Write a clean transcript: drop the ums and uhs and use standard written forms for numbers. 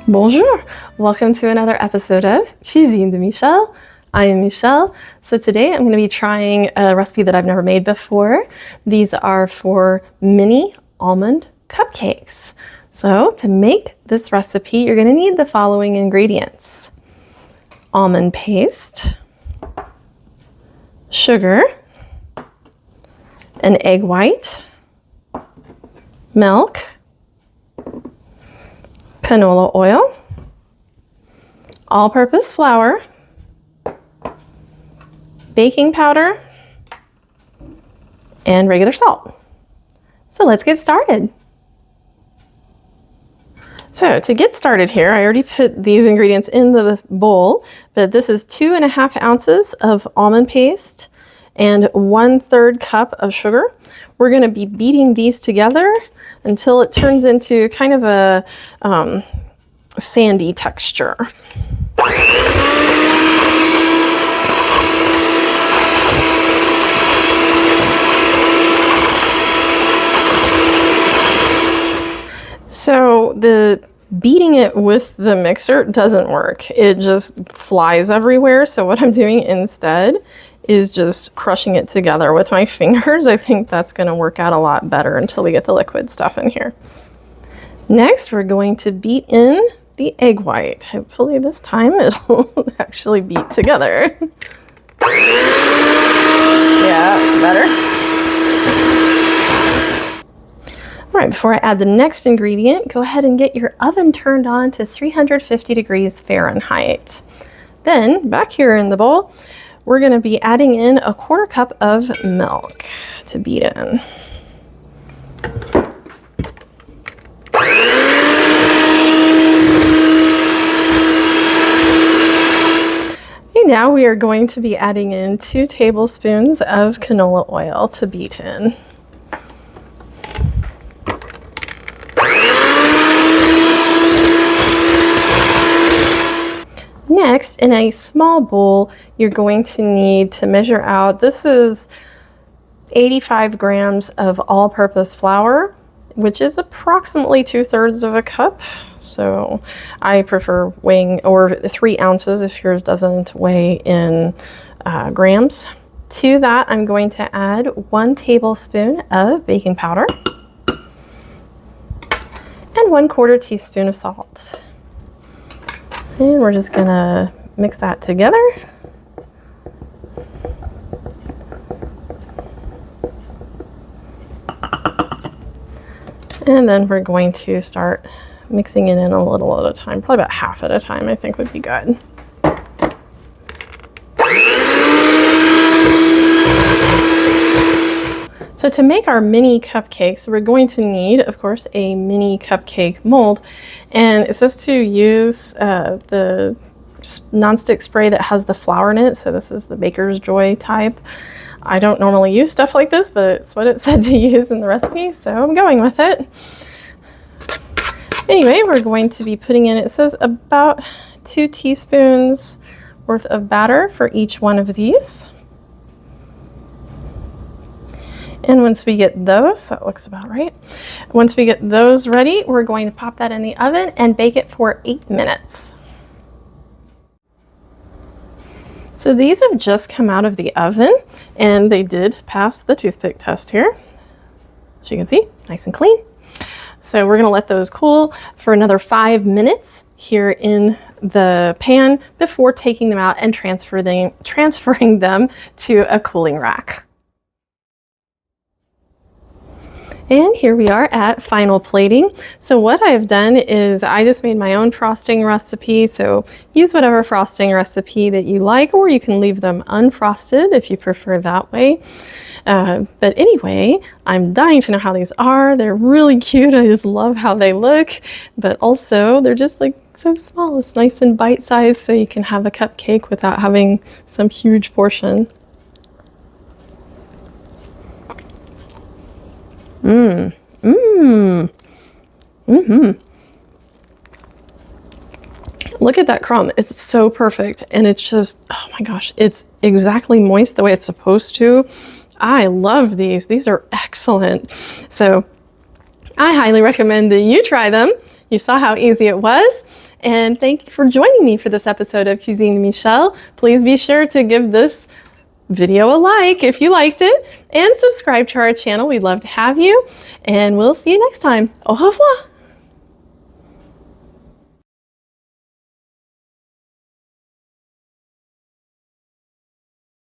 Bonjour! Welcome to another episode of Cuisine de Michel. I am Michelle. So today I'm going to be trying a recipe that I've never made before. These are for mini almond cupcakes. So to make this recipe, you're going to need the following ingredients: almond paste, sugar, an egg white, milk, canola oil, all-purpose flour, baking powder, and regular salt. So let's get started. So to get started here, I already put these ingredients in the bowl, but this is 2.5 ounces of almond paste and 1/3 cup of sugar. We're going to be beating these together until it turns into kind of a sandy texture. So the beating it with the mixer doesn't work. It just flies everywhere. So what I'm doing instead is just crushing it together with my fingers. I think that's going to work out a lot better until we get the liquid stuff in here. Next, we're going to beat in the egg white. Hopefully this time it'll actually beat together. Yeah, that's better. All right, before I add the next ingredient, go ahead and get your oven turned on to 350 degrees Fahrenheit. Then, back here in the bowl, we're going to be adding in 1/4 cup of milk to beat in. And now we are going to be adding in 2 tablespoons of canola oil to beat in. Next, in a small bowl, you're going to need to measure out, this is 85 grams of all-purpose flour, which is approximately 2/3 of a cup. So I prefer weighing, or 3 ounces if yours doesn't weigh in grams. To that, I'm going to add 1 tablespoon of baking powder and 1/4 teaspoon of salt. And we're just gonna mix that together. And then we're going to start mixing it in a little at a time, probably about half at a time, I think would be good. So to make our mini cupcakes, we're going to need, of course, a mini cupcake mold. And it says to use the nonstick spray that has the flour in it. So this is the Baker's Joy type. I don't normally use stuff like this, but it's what it said to use in the recipe, so I'm going with it. Anyway, we're going to be putting in, it says about 2 teaspoons worth of batter for each one of these. And once we get those, that looks about right. Once we get those ready, we're going to pop that in the oven and bake it for 8 minutes. So these have just come out of the oven and they did pass the toothpick test here. As you can see, nice and clean. So we're gonna let those cool for another 5 minutes here in the pan before taking them out and transferring them to a cooling rack. And here we are at final plating. So what I've done is I just made my own frosting recipe. So use whatever frosting recipe that you like, or you can leave them unfrosted if you prefer that way. But anyway, I'm dying to know how these are. They're really cute. I just love how they look, but also they're just like so small. It's nice and bite-sized, so you can have a cupcake without having some huge portion. Look at that crumb. It's so perfect. And it's just, oh my gosh, it's exactly moist the way it's supposed to. I love these. These are excellent. So I highly recommend that you try them. You saw how easy it was. And thank you for joining me for this episode of Cuisine Michelle. Please be sure to give this video a like if you liked it, and subscribe to our channel. We'd love to have you, and we'll see you next time. Au revoir.